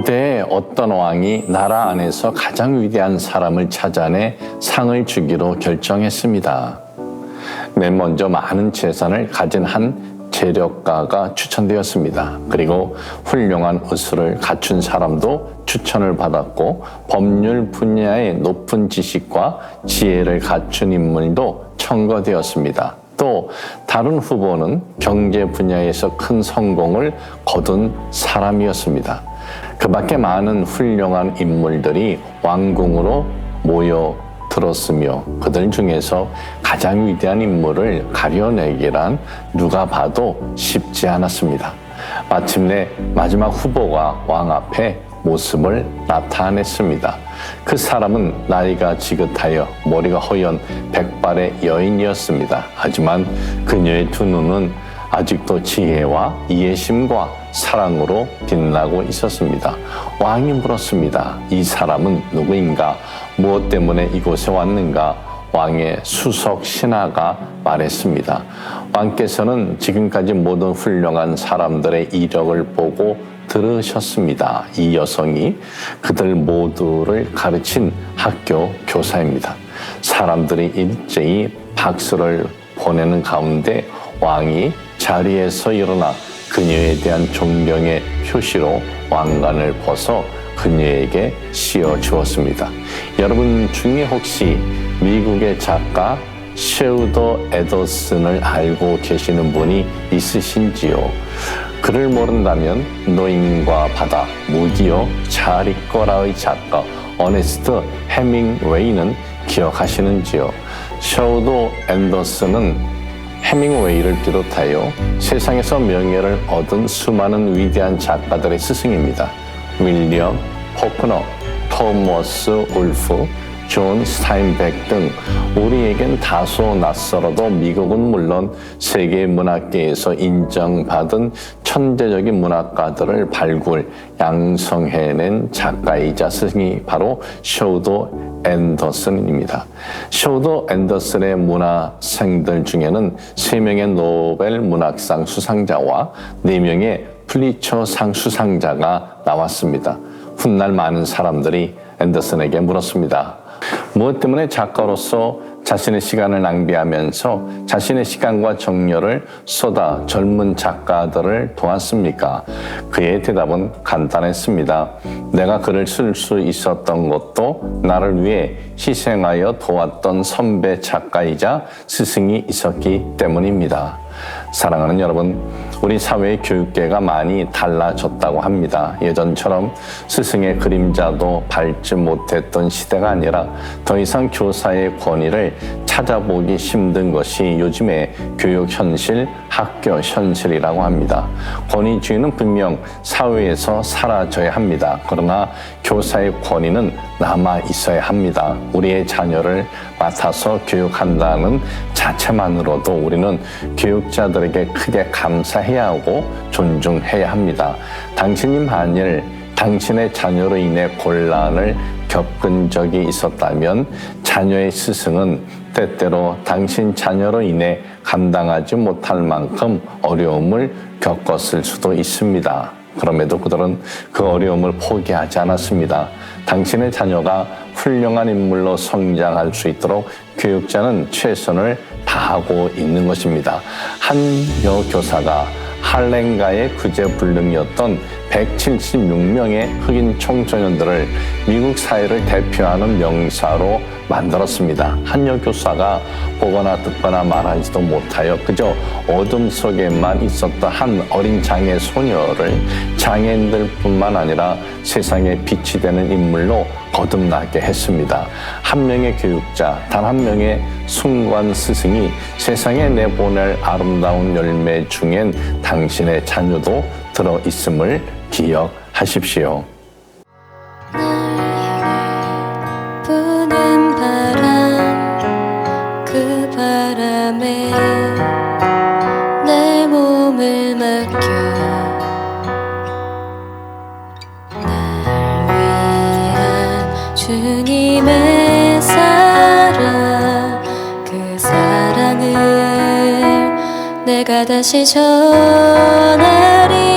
고대에 어떤 왕이 나라 안에서 가장 위대한 사람을 찾아내 상을 주기로 결정했습니다. 맨 먼저 많은 재산을 가진 한 재력가가 추천되었습니다. 그리고 훌륭한 의술을 갖춘 사람도 추천을 받았고 법률 분야의 높은 지식과 지혜를 갖춘 인물도 청거되었습니다. 또 다른 후보는 경제 분야에서 큰 성공을 거둔 사람이었습니다. 그 밖에 많은 훌륭한 인물들이 왕궁으로 모여들었으며 그들 중에서 가장 위대한 인물을 가려내기란 누가 봐도 쉽지 않았습니다. 마침내 마지막 후보가 왕 앞에 모습을 나타냈습니다. 그 사람은 나이가 지긋하여 머리가 허연 백발의 여인이었습니다. 하지만 그녀의 두 눈은 아직도 지혜와 이해심과 사랑으로 빛나고 있었습니다. 왕이 물었습니다. 이 사람은 누구인가? 무엇 때문에 이곳에 왔는가? 왕의 수석 신하가 말했습니다. 왕께서는 지금까지 모든 훌륭한 사람들의 이력을 보고 들으셨습니다. 이 여성이 그들 모두를 가르친 학교 교사입니다. 사람들이 일제히 박수를 보내는 가운데 왕이 자리에서 일어나 그녀에 대한 존경의 표시로 왕관을 벗어 그녀에게 씌워 주었습니다. 여러분 중에 혹시 미국의 작가 셰우더 애더슨을 알고 계시는 분이 있으신지요? 그를 모른다면 노인과 바다, 무기여 잘 있거라의 작가 어네스트 해밍웨이는 기억하시는지요? 셰우더 앤더슨은 해밍웨이를 비롯하여 세상에서 명예를 얻은 수많은 위대한 작가들의 스승입니다. 윌리엄 포크너, 토머스 울프, 존 스타인백 등 우리에겐 다소 낯설어도 미국은 물론 세계 문학계에서 인정받은 천재적인 문학가들을 발굴, 양성해낸 작가이자 스승이 바로 셰우더 앤더슨입니다. 셰우더 앤더슨의 문화생들 중에는 3명의 노벨 문학상 수상자와 4명의 플리처상 수상자가 나왔습니다. 훗날 많은 사람들이 앤더슨에게 물었습니다. 무엇 때문에 작가로서 자신의 시간을 낭비하면서 자신의 시간과 정열을 쏟아 젊은 작가들을 도왔습니까? 그의 대답은 간단했습니다. 내가 글을 쓸 수 있었던 것도 나를 위해 희생하여 도왔던 선배 작가이자 스승이 있었기 때문입니다. 사랑하는 여러분, 우리 사회의 교육계가 많이 달라졌다고 합니다. 예전처럼 스승의 그림자도 밟지 못했던 시대가 아니라 더 이상 교사의 권위를 찾아보기 힘든 것이 요즘의 교육 현실, 학교 현실이라고 합니다. 권위주의는 분명 사회에서 사라져야 합니다. 그러나 교사의 권위는 남아 있어야 합니다. 우리의 자녀를 맡아서 교육한다는 자체만으로도 우리는 교육자들에게 크게 감사해야 하고 존중해야 합니다. 당신이 만일 당신의 자녀로 인해 곤란을 겪은 적이 있었다면 자녀의 스승은 때때로 당신 자녀로 인해 감당하지 못할 만큼 어려움을 겪었을 수도 있습니다. 그럼에도 그들은 그 어려움을 포기하지 않았습니다. 당신의 자녀가 훌륭한 인물로 성장할 수 있도록 교육자는 최선을 다하고 있는 것입니다. 한 여교사가 할렘가의 구제불능이었던 176명의 흑인 청소년들을 미국 사회를 대표하는 명사로 만들었습니다. 한 여교사가 보거나 듣거나 말하지도 못하여 그저 어둠 속에만 있었던 한 어린 장애 소녀를 장애인들뿐만 아니라 세상에 빛이 되는 인물로 거듭나게 했습니다. 한 명의 교육자, 단 한 명의 숭고한 스승이 세상에 내보낼 아름다운 열매 중엔 당신의 자녀도 들어있음을 기억하십시오. 부는 바람, 그 바람에 내 몸을 맡겨 날 위한 주님의 사랑, 그 사랑을 내가 다시 전하리.